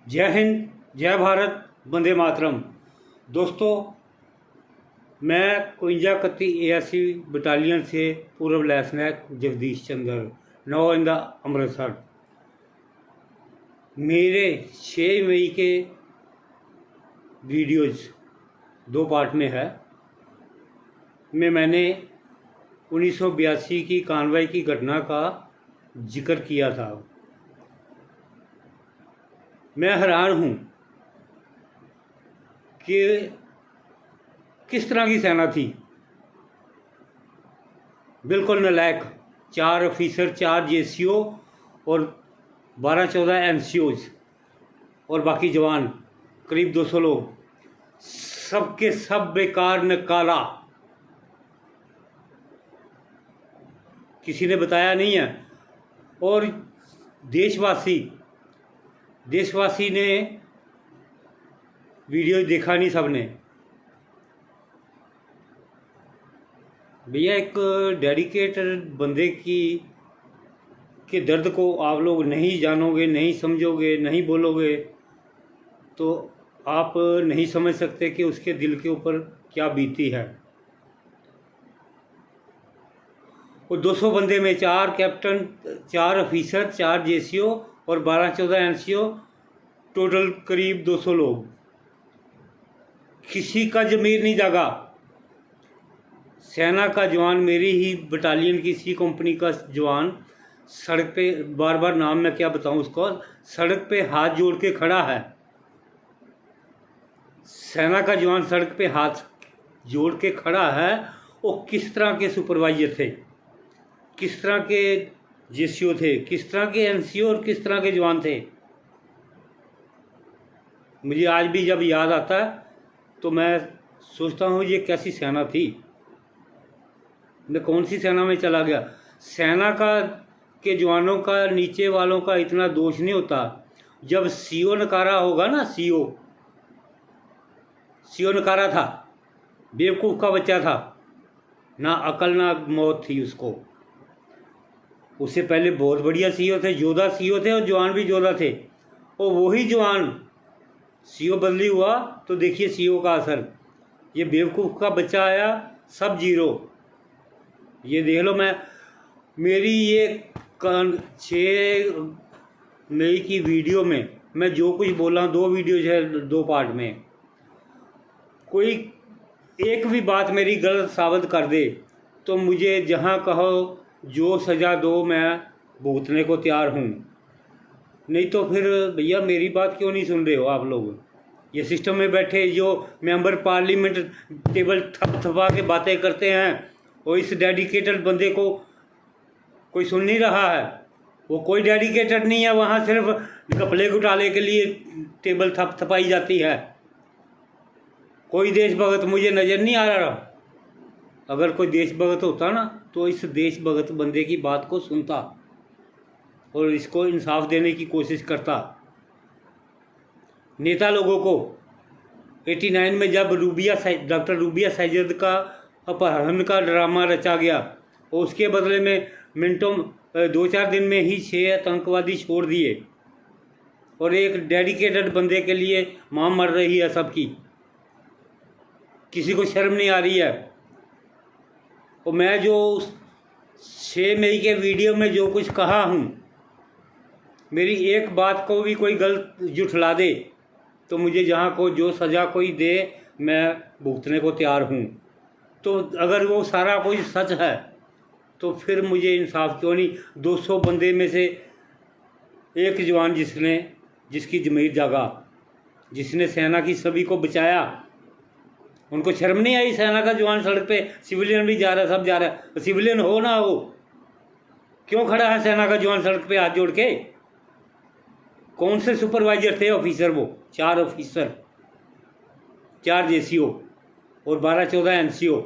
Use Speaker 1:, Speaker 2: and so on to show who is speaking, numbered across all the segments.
Speaker 1: जय हिंद, जय भारत, वंदे मातरम। दोस्तों, मैं 51 ASC बटालियन से पूर्व lieutenant Jagdish Chandra, now in the Amritsar. मेरे 6 मई के वीडियोज़ 2 पार्ट में है। मैंने 1982 की कानवाई की घटना का जिक्र किया था। मैं हैरान हूँ कि किस तरह की सेना थी। बिल्कुल नालायक। 4 ऑफिसर, 4 JCO और 12-14 NCOs और बाकी जवान करीब 200 लोग, सबके सब बेकार नकारा। किसी ने बताया नहीं है। और देशवासी ने वीडियो देखा नहीं सबने। भैया, एक डेडिकेटेड बंदे के दर्द को आप लोग नहीं जानोगे, नहीं समझोगे, नहीं बोलोगे तो आप नहीं समझ सकते कि उसके दिल के ऊपर क्या बीती है। और 200 बंदे में 4 कैप्टन, 4 ऑफिसर, 4 JCO और 12-14 NCO, टोटल करीब 200 लोग। किसी का ज़मीर नहीं जागा। सेना का जवान, मेरी ही बटालियन की C कंपनी का जवान सड़क पे, बार बार नाम मैं क्या बताऊं उसको, सड़क पे हाथ जोड़ के खड़ा है। सेना का जवान सड़क पे हाथ जोड़ के खड़ा है। वो किस तरह के सुपरवाइजर थे, किस तरह के JCO थे, किस तरह के NCO और किस तरह के जवान थे। मुझे आज भी जब याद आता है तो मैं सोचता हूँ ये कैसी सेना थी। मैं कौन सी सेना में चला गया। सेना के जवानों का, नीचे वालों का इतना दोष नहीं होता। जब CO नकारा होगा ना, CO नकारा था, बेवकूफ़ का बच्चा था, ना अकल ना मौत थी उसको। उससे पहले बहुत बढ़िया CO थे, योद्धा CO थे और जवान भी योद्धा थे। और वही जवान CO बदली हुआ तो देखिए CO का असर। ये बेवकूफ़ का बच्चा आया, सब जीरो। ये देख लो, मेरी ये 6 मई की वीडियो में मैं जो कुछ बोला, 2 वीडियोज है 2 पार्ट में, कोई एक भी बात मेरी गलत साबित कर दे तो मुझे जहाँ कहो जो सज़ा दो, मैं भुगतने को तैयार हूँ। नहीं तो फिर भैया मेरी बात क्यों नहीं सुन रहे हो आप लोग। ये सिस्टम में बैठे जो मेंबर पार्लियामेंट टेबल थपथपा के बातें करते हैं, और इस डेडिकेटेड बंदे को कोई सुन नहीं रहा है। वो कोई डेडिकेटेड नहीं है, वहाँ सिर्फ घपले घुटाले के लिए टेबल थपथपाई जाती है। कोई देशभक्त मुझे नज़र नहीं आ रहा। अगर कोई देशभक्त होता ना तो इस देशभक्त बंदे की बात को सुनता और इसको इंसाफ देने की कोशिश करता। नेता लोगों को 89 में जब डॉक्टर रूबिया सैयद का अपहरण का ड्रामा रचा गया और उसके बदले में मिनटों 2-4 दिन में ही 6 आतंकवादी छोड़ दिए और एक डेडिकेटेड बंदे के लिए मां मर रही है सबकी। किसी को शर्म नहीं आ रही है। और मैं जो 6 मई के वीडियो में जो कुछ कहा हूँ, मेरी एक बात को भी कोई गलत जुठला दे तो मुझे जहाँ को जो सज़ा कोई दे मैं भुगतने को तैयार हूँ। तो अगर वो सारा कोई सच है तो फिर मुझे इंसाफ क्यों नहीं। 200 बंदे में से एक जवान जिसकी ज़मीर जागा, जिसने सेना की सभी को बचाया, उनको शर्म नहीं आई। सेना का जवान सड़क पे, सिविलियन भी जा रहा है, सब जा रहा है। सिविलियन हो ना हो, क्यों खड़ा है सेना का जवान सड़क पे हाथ जोड़ के। कौन से सुपरवाइजर थे ऑफिसर? वो 4 ऑफिसर, 4 JCO और 12-14 NCO।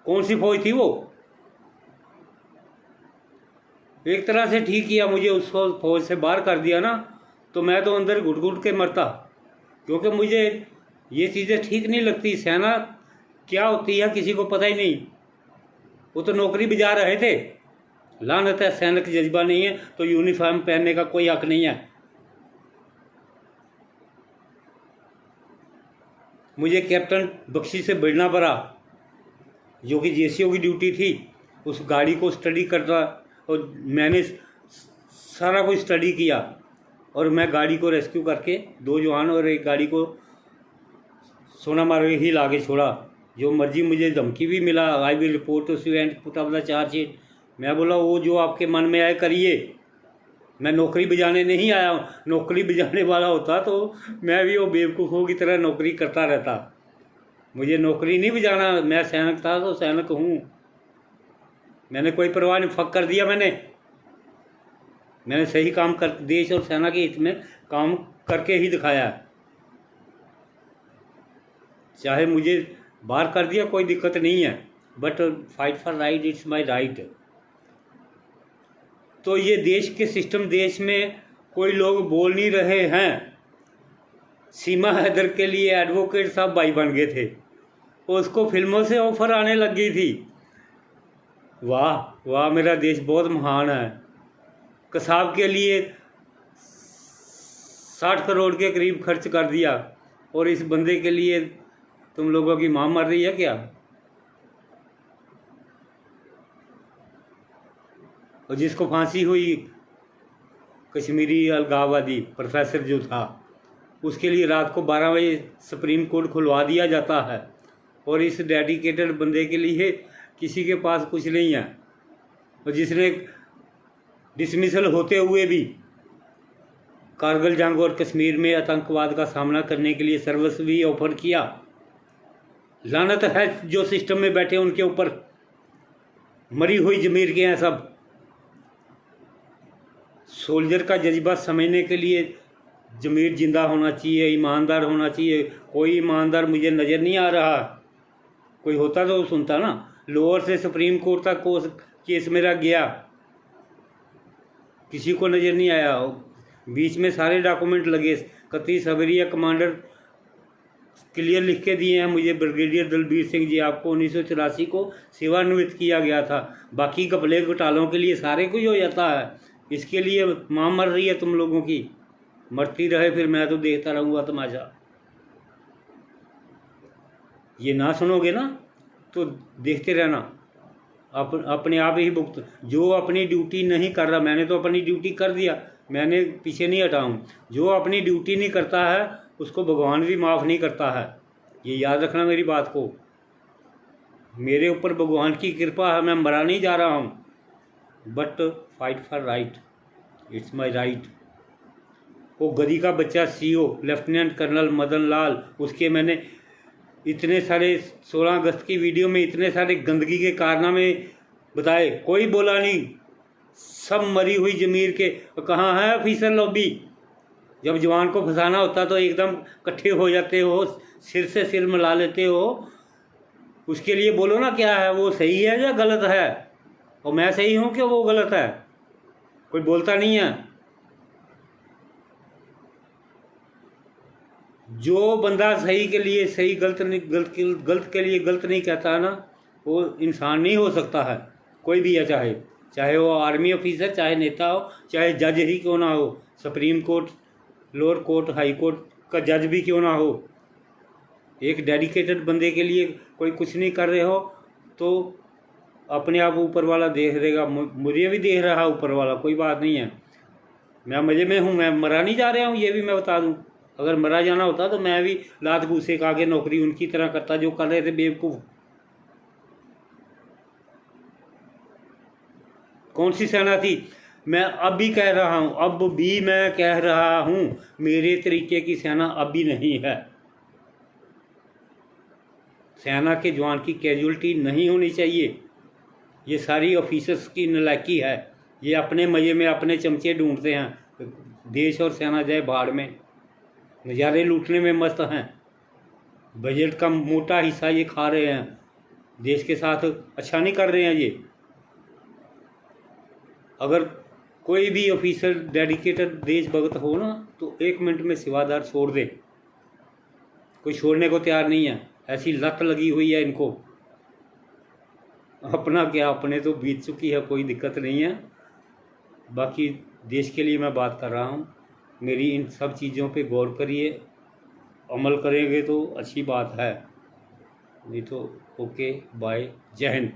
Speaker 1: कौन सी फौज थी वो? एक तरह से ठीक किया, मुझे उस फौज से बाहर कर दिया ना, तो मैं तो अंदर घुट घुट के मरता। क्योंकि मुझे ये चीज़ें ठीक नहीं लगती। सेना क्या होती है किसी को पता ही नहीं। वो तो नौकरी बजा रहे थे। लानत है, सैनिक जज्बा नहीं है तो यूनिफॉर्म पहनने का कोई हक नहीं है। मुझे कैप्टन बख्शी से भिड़ना पड़ा, जो कि जेसीओ की ड्यूटी थी। उस गाड़ी को स्टडी करता और मैंने सारा कुछ स्टडी किया और मैं गाड़ी को रेस्क्यू करके 2 जवान और एक गाड़ी को सोनामार्ग ही लाके छोड़ा। जो मर्जी मुझे धमकी भी मिला, I will report to you and put up the chargesheet. मैं बोला वो जो आपके मन में आए करिए, मैं नौकरी बजाने नहीं आया हूँ। नौकरी बजाने वाला होता तो मैं भी वो बेवकूफ़ों की तरह नौकरी करता रहता। मुझे नौकरी नहीं बजाना, मैं सैनिक था तो सैनिक हूँ। मैंने कोई परवाह नहीं, फक कर दिया। मैंने सही काम कर देश और सेना के हित में काम करके ही दिखाया। चाहे मुझे बाहर कर दिया कोई दिक्कत नहीं है, but fight for right, it's my right. तो ये देश के सिस्टम, देश में कोई लोग बोल नहीं रहे हैं। सीमा हैदर के लिए एडवोकेट साहब भाई बन गए थे, उसको फिल्मों से ऑफर आने लग गई थी। वाह वाह, मेरा देश बहुत महान है। कसाब के लिए 60 करोड़ के करीब खर्च कर दिया और इस बंदे के लिए तुम लोगों की मां मर रही है क्या? और जिसको फांसी हुई, कश्मीरी अलगाववादी प्रोफेसर जो था, उसके लिए रात को 12 बजे सुप्रीम कोर्ट खुलवा दिया जाता है। और इस डेडिकेटेड बंदे के लिए किसी के पास कुछ नहीं है, और जिसने डिसमिसल होते हुए भी कारगिल जंग और कश्मीर में आतंकवाद का सामना करने के लिए सर्विस भी ऑफर किया। लानत है जो सिस्टम में बैठे उनके ऊपर। मरी हुई ज़मीर के हैं सब। सोल्जर का जज्बा समझने के लिए ज़मीर जिंदा होना चाहिए, ईमानदार होना चाहिए। कोई ईमानदार मुझे नज़र नहीं आ रहा। कोई होता तो सुनता ना। लोअर से सुप्रीम कोर्ट तक केस मेरा गया, किसी को नज़र नहीं आया। बीच में सारे डॉक्यूमेंट लगे। 31 सबरिया कमांडर क्लियर लिख के दिए हैं मुझे, ब्रिगेडियर दलबीर सिंह जी, आपको 1984 को सेवानिवृत्त किया गया था। बाकी घपले घोटालों के लिए सारे कुछ हो जाता है। इसके लिए माँ मर रही है तुम लोगों की। मरती रहे, फिर मैं तो देखता रहूँगा तमाशा। ये ना सुनोगे ना तो देखते रहना, अपने आप ही भुगत। जो अपनी ड्यूटी नहीं कर रहा, मैंने तो अपनी ड्यूटी कर दिया, मैंने पीछे नहीं हटा हूँ। जो अपनी ड्यूटी नहीं करता है उसको भगवान भी माफ़ नहीं करता है। ये याद रखना मेरी बात को। मेरे ऊपर भगवान की कृपा है, मैं मरा नहीं जा रहा हूँ, but fight for right, it's my right. वो गधी का बच्चा CO lieutenant colonel Madan Lal, उसके मैंने इतने सारे 16 अगस्त की वीडियो में इतने सारे गंदगी के कारनामे बताए, कोई बोला नहीं। सब मरी हुई ज़मीर के। कहाँ है ऑफिसर लॉबी? जब जवान को फंसाना होता तो एकदम इकट्ठे हो जाते हो, सिर से सिर मिला लेते हो। उसके लिए बोलो ना क्या है, वो सही है या गलत है, और मैं सही हूँ कि वो गलत है। कोई बोलता नहीं है। जो बंदा सही के लिए सही, गलत के लिए गलत नहीं कहता ना, वो इंसान नहीं हो सकता है। कोई भी है, चाहे वो आर्मी ऑफिसर, चाहे नेता हो, चाहे जज ही क्यों ना हो, supreme court, lower court, high court का जज भी क्यों ना हो। एक डेडिकेटेड बंदे के लिए कोई कुछ नहीं कर रहे हो तो अपने आप ऊपर वाला देख रहेगा। मुझे भी देख रहा है ऊपर वाला, कोई बात नहीं है। मैं मज़े में हूँ, मैं मरा नहीं जा रहा हूँ, ये भी मैं बता दूँ। अगर मरा जाना होता तो मैं भी लात घूसे खा के नौकरी उनकी तरह करता जो कर रहे थे बेवकूफ़। कौन सी सेना थी? मैं अब भी कह रहा हूँ, मेरे तरीके की सेना अभी नहीं है। सेना के जवान की कैजुअल्टी नहीं होनी चाहिए। ये सारी ऑफिसर्स की नालायकी है। ये अपने मज़े में अपने चमचे ढूंढते हैं। देश और सेना जाए भाड़ में, नज़ारे लूटने में मस्त हैं। बजट का मोटा हिस्सा ये खा रहे हैं, देश के साथ अच्छा नहीं कर रहे हैं ये। अगर कोई भी ऑफिसर डेडिकेटेड देशभक्त हो ना तो 1 मिनट में सेवादार छोड़ दे। कोई छोड़ने को तैयार नहीं है, ऐसी लत लगी हुई है इनको। अपना क्या, अपने तो बीत चुकी है, कोई दिक्कत नहीं है। बाकी देश के लिए मैं बात कर रहा हूँ। मेरी इन सब चीज़ों पे गौर करिए अमल करेंगे तो अच्छी बात है, नहीं तो ओके बाय, जय हिंद।